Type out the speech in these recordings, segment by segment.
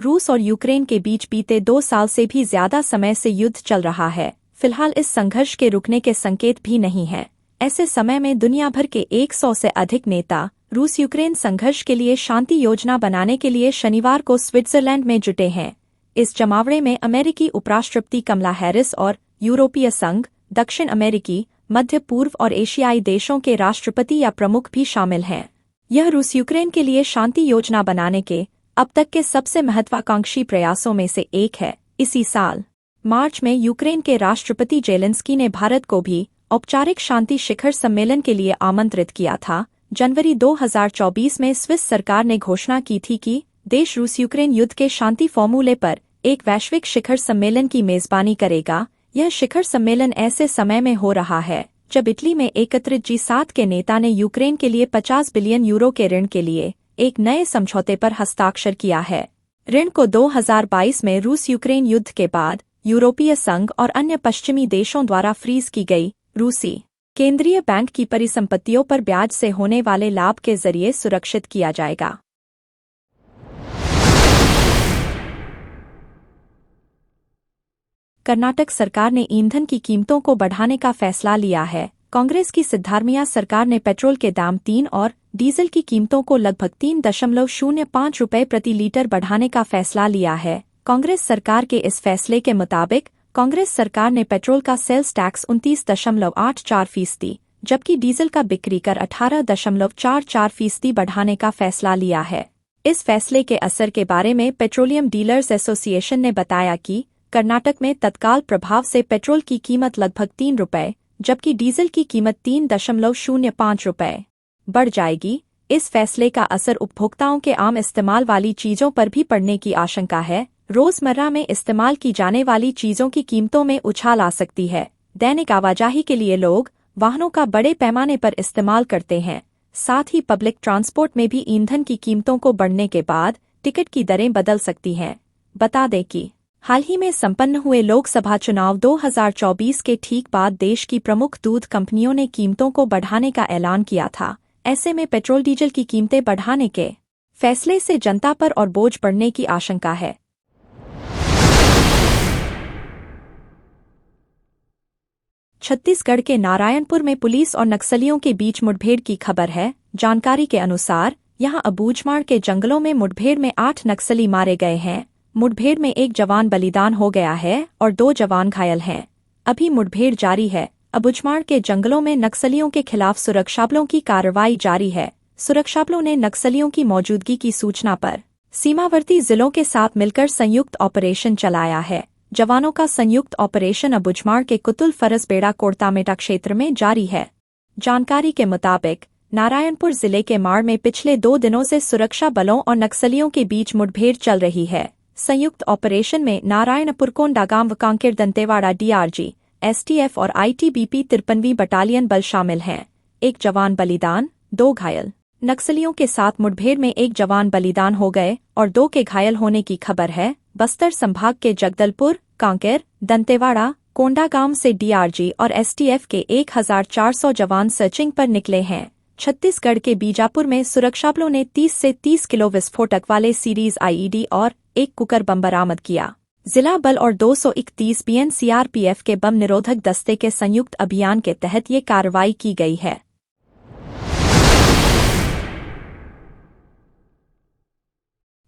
रूस और यूक्रेन के बीच बीते 2 साल से भी ज्यादा समय से युद्ध चल रहा है। फिलहाल इस संघर्ष के रुकने के संकेत भी नहीं है। ऐसे समय में दुनिया भर के 100 से अधिक नेता रूस यूक्रेन संघर्ष के लिए शांति योजना बनाने के लिए शनिवार को स्विट्जरलैंड में जुटे हैं। इस जमावड़े में अमेरिकी उपराष्ट्रपति कमला हैरिस और यूरोपीय संघ, दक्षिण अमेरिकी, मध्य पूर्व और एशियाई देशों के राष्ट्रपति या प्रमुख भी शामिल हैं। यह रूस यूक्रेन के लिए शांति योजना बनाने के अब तक के सबसे महत्वाकांक्षी प्रयासों में से एक है। इसी साल मार्च में यूक्रेन के राष्ट्रपति जेलेंस्की ने भारत को भी औपचारिक शांति शिखर सम्मेलन के लिए आमंत्रित किया था। जनवरी 2024 में स्विस सरकार ने घोषणा की थी कि देश रूस यूक्रेन युद्ध के शांति फॉर्मूले पर एक वैश्विक शिखर सम्मेलन की मेजबानी करेगा। यह शिखर सम्मेलन ऐसे समय में हो रहा है जब इटली में एकत्रित G7 के नेता ने यूक्रेन के लिए 50 बिलियन यूरो के ऋण के लिए एक नए समझौते पर हस्ताक्षर किया है। ऋण को 2022 में रूस यूक्रेन युद्ध के बाद यूरोपीय संघ और अन्य पश्चिमी देशों द्वारा फ्रीज की गई रूसी केंद्रीय बैंक की परिसंपत्तियों पर ब्याज से होने वाले लाभ के जरिए सुरक्षित किया जाएगा। कर्नाटक सरकार ने ईंधन की कीमतों को बढ़ाने का फैसला लिया है। कांग्रेस की सिद्धारमैया सरकार ने पेट्रोल के दाम 3 और डीजल की कीमतों को लगभग 3.05 रुपये प्रति लीटर बढ़ाने का फैसला लिया है। कांग्रेस सरकार के इस फैसले के मुताबिक कांग्रेस सरकार ने पेट्रोल का सेल्स टैक्स 29.84%, जबकि डीजल का बिक्री कर 18.44% बढ़ाने का फैसला लिया है। इस फैसले के असर के बारे में पेट्रोलियम डीलर्स एसोसिएशन ने बताया कि कर्नाटक में तत्काल प्रभाव से पेट्रोल की कीमत लगभग 3 रुपये, जबकि डीजल की कीमत 3.05 रुपये बढ़ जाएगी। इस फैसले का असर उपभोक्ताओं के आम इस्तेमाल वाली चीजों पर भी पड़ने की आशंका है। रोजमर्रा में इस्तेमाल की जाने वाली चीजों की कीमतों में उछाल आ सकती है। दैनिक आवाजाही के लिए लोग वाहनों का बड़े पैमाने पर इस्तेमाल करते हैं। साथ ही पब्लिक ट्रांसपोर्ट में भी ईंधन की कीमतों को बढ़ने के बाद टिकट की दरें बदल सकती हैं। बता दें कि हाल ही में संपन्न हुए लोकसभा चुनाव 2024 के ठीक बाद देश की प्रमुख दूध कंपनियों ने कीमतों को बढ़ाने का ऐलान किया था। ऐसे में पेट्रोल डीजल की कीमतें बढ़ाने के फैसले से जनता पर और बोझ पड़ने की आशंका है। छत्तीसगढ़ के नारायणपुर में पुलिस और नक्सलियों के बीच मुठभेड़ की खबर है। जानकारी के अनुसार यहां अबूझमाड़ के जंगलों में मुठभेड़ में 8 नक्सली मारे गए हैं। मुठभेड़ में एक जवान बलिदान हो गया है और 2 जवान घायल हैं। अभी मुठभेड़ जारी है। अबूझमाड़ के जंगलों में नक्सलियों के खिलाफ सुरक्षाबलों की कार्रवाई जारी है। सुरक्षाबलों ने नक्सलियों की मौजूदगी की सूचना पर सीमावर्ती जिलों के साथ मिलकर संयुक्त ऑपरेशन चलाया है। जवानों का संयुक्त ऑपरेशन अबूझमाड़ के कुतुल फरसबेड़ा कोड़तामेटा क्षेत्र में जारी है। जानकारी के मुताबिक नारायणपुर जिले के माड़ में पिछले 2 दिनों से सुरक्षा बलों और नक्सलियों के बीच मुठभेड़ चल रही है। संयुक्त ऑपरेशन में नारायणपुर कोंडागांव व कांकेर दंतेवाड़ा DRG, STF और ITBP 53वीं बटालियन बल शामिल हैं। एक जवान बलिदान, 2 घायल। नक्सलियों के साथ मुठभेड़ में एक जवान बलिदान हो गए और 2 के घायल होने की खबर है। बस्तर संभाग के जगदलपुर, कांकेर, दंतेवाड़ा, कोंडागांव से DRG और STF के 1400 जवान सर्चिंग पर निकले हैं। छत्तीसगढ़ के बीजापुर में सुरक्षाबलों ने 30 से 30 किलो विस्फोटक वाले सीरीज IED और एक कुकर बम बरामद किया। जिला बल और 231 BN CRPF के बम निरोधक दस्ते के संयुक्त अभियान के तहत ये कार्रवाई की गई है।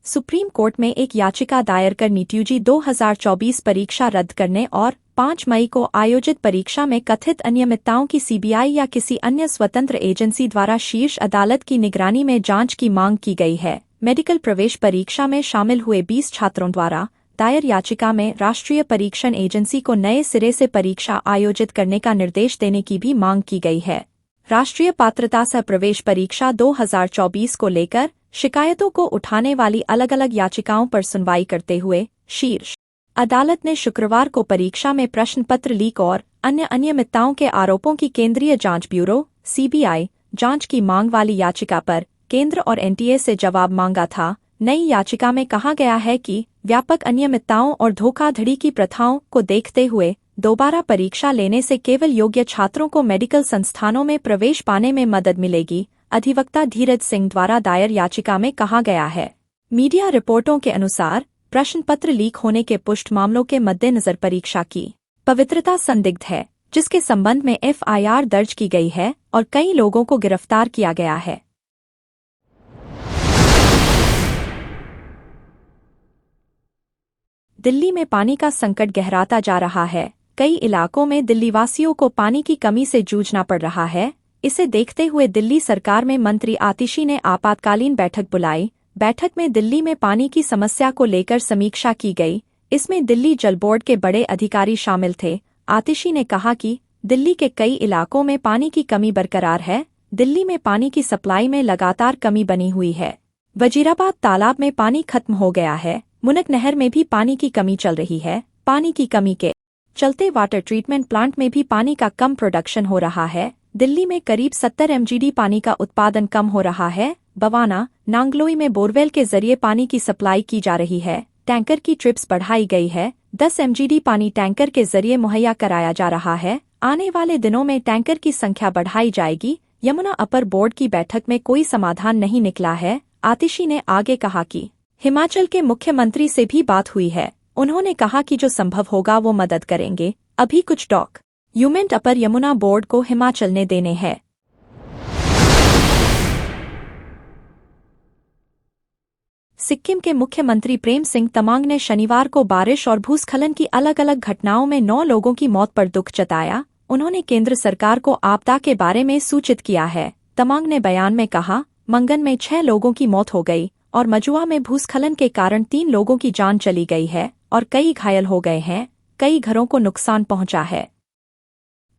सुप्रीम कोर्ट में एक याचिका दायर कर नीट UG 2024 परीक्षा रद्द करने और 5 मई को आयोजित परीक्षा में कथित अनियमितताओं की CBI या किसी अन्य स्वतंत्र एजेंसी द्वारा शीर्ष अदालत की निगरानी में जांच की मांग की गई है। मेडिकल प्रवेश परीक्षा में शामिल हुए 20 छात्रों द्वारा दायर याचिका में राष्ट्रीय परीक्षण एजेंसी को नए सिरे से परीक्षा आयोजित करने का निर्देश देने की भी मांग की गई है। राष्ट्रीय पात्रता सह प्रवेश परीक्षा 2024 को लेकर शिकायतों को उठाने वाली अलग अलग याचिकाओं पर सुनवाई करते हुए शीर्ष अदालत ने शुक्रवार को परीक्षा में प्रश्न पत्र लीक और अन्य अनियमितताओं के आरोपों की केंद्रीय जांच ब्यूरो CBI जांच की मांग वाली याचिका पर केंद्र और NTA से जवाब मांगा था। नई याचिका में कहा गया है कि व्यापक अनियमितताओं और धोखाधड़ी की प्रथाओं को देखते हुए दोबारा परीक्षा लेने से केवल योग्य छात्रों को मेडिकल संस्थानों में प्रवेश पाने में मदद मिलेगी। अधिवक्ता धीरज सिंह द्वारा दायर याचिका में कहा गया है। मीडिया रिपोर्टों के अनुसार प्रश्न पत्र लीक होने के पुष्ट मामलों के मद्देनजर परीक्षा की पवित्रता संदिग्ध है, जिसके संबंध में एफआईआर दर्ज की गई है और कई लोगों को गिरफ्तार किया गया है। दिल्ली में पानी का संकट गहराता जा रहा है। कई इलाकों में दिल्लीवासियों को पानी की कमी से जूझना पड़ रहा है। इसे देखते हुए दिल्ली सरकार में मंत्री आतिशी ने आपातकालीन बैठक बुलाई। बैठक में दिल्ली में पानी की समस्या को लेकर समीक्षा की गई। इसमें दिल्ली जल बोर्ड के बड़े अधिकारी शामिल थे। आतिशी ने कहा कि दिल्ली के कई इलाकों में पानी की कमी बरकरार है। दिल्ली में पानी की सप्लाई में लगातार कमी बनी हुई है। वजीराबाद तालाब में पानी खत्म हो गया है। मुनक नहर में भी पानी की कमी चल रही है। पानी की कमी के चलते वाटर ट्रीटमेंट प्लांट में भी पानी का कम प्रोडक्शन हो रहा है। दिल्ली में करीब 70 MGD पानी का उत्पादन कम हो रहा है। बवाना, नांगलोई में बोरवेल के जरिए पानी की सप्लाई की जा रही है। टैंकर की ट्रिप्स बढ़ाई गई है। 10 MGD पानी टैंकर के जरिए मुहैया कराया जा रहा है। आने वाले दिनों में टैंकर की संख्या बढ़ाई जाएगी। यमुना अपर बोर्ड की बैठक में कोई समाधान नहीं निकला है। आतिशी ने आगे कहा कि हिमाचल के मुख्यमंत्री से भी बात हुई है। उन्होंने कहा कि जो संभव होगा वो मदद करेंगे। अभी कुछ डॉक्यूमेंट अपर यमुना बोर्ड को हिमाचल ने देने हैं। सिक्किम के मुख्यमंत्री प्रेम सिंह तमांग ने शनिवार को बारिश और भूस्खलन की अलग अलग घटनाओं में 9 लोगों की मौत पर दुख जताया। उन्होंने केंद्र सरकार को आपदा के बारे में सूचित किया है। तमांग ने बयान में कहा, मंगन में 6 लोगों की मौत हो गई और मजुआ में भूस्खलन के कारण 3 लोगों की जान चली गई है और कई घायल हो गए हैं। कई घरों को नुकसान पहुंचा है।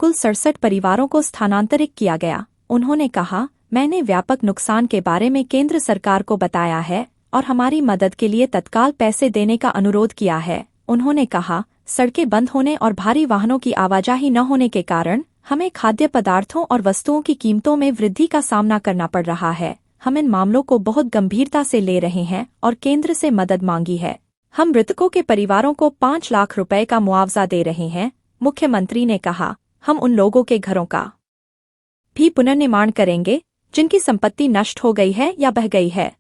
कुल 67 परिवारों को स्थानांतरित किया गया। उन्होंने कहा, मैंने व्यापक नुकसान के बारे में केंद्र सरकार को बताया है और हमारी मदद के लिए तत्काल पैसे देने का अनुरोध किया है। उन्होंने कहा, सड़कें बंद होने और भारी वाहनों की आवाजाही न होने के कारण हमें खाद्य पदार्थों और वस्तुओं की कीमतों में वृद्धि का सामना करना पड़ रहा है। हम इन मामलों को बहुत गंभीरता से ले रहे हैं और केंद्र से मदद मांगी है। हम मृतकों के परिवारों को 5 लाख रुपए का मुआवजा दे रहे हैं। मुख्यमंत्री ने कहा, हम उन लोगों के घरों का भी पुनर्निर्माण करेंगे जिनकी संपत्ति नष्ट हो गई है या बह गई है।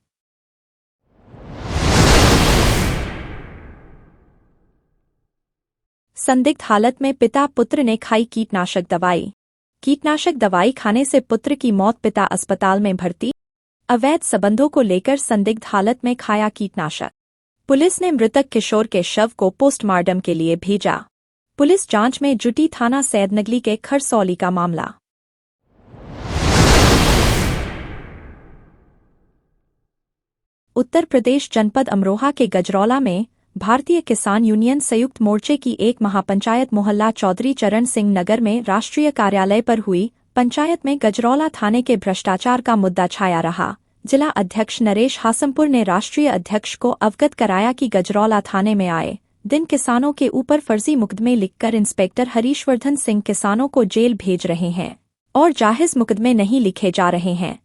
संदिग्ध हालत में पिता पुत्र ने खाई कीटनाशक दवाई। कीटनाशक दवाई खाने से पुत्र की मौत, पिता अस्पताल में भर्ती। अवैध संबंधों को लेकर संदिग्ध हालत में खाया कीटनाशक। पुलिस ने मृतक किशोर के शव को पोस्टमार्टम के लिए भेजा। पुलिस जांच में जुटी। थाना सैदनगली के खरसौली का मामला। उत्तर प्रदेश जनपद अमरोहा के गजरौला में भारतीय किसान यूनियन संयुक्त मोर्चे की एक महापंचायत मोहल्ला चौधरी चरण सिंह नगर में राष्ट्रीय कार्यालय पर हुई पंचायत में गजरौला थाने के भ्रष्टाचार का मुद्दा छाया रहा। जिला अध्यक्ष नरेश हासमपुर ने राष्ट्रीय अध्यक्ष को अवगत कराया कि गजरौला थाने में आए दिन किसानों के ऊपर फर्जी मुकदमे लिखकर इंस्पेक्टर हरीशवर्धन सिंह किसानों को जेल भेज रहे हैं और जायज मुकदमे नहीं लिखे जा रहे हैं।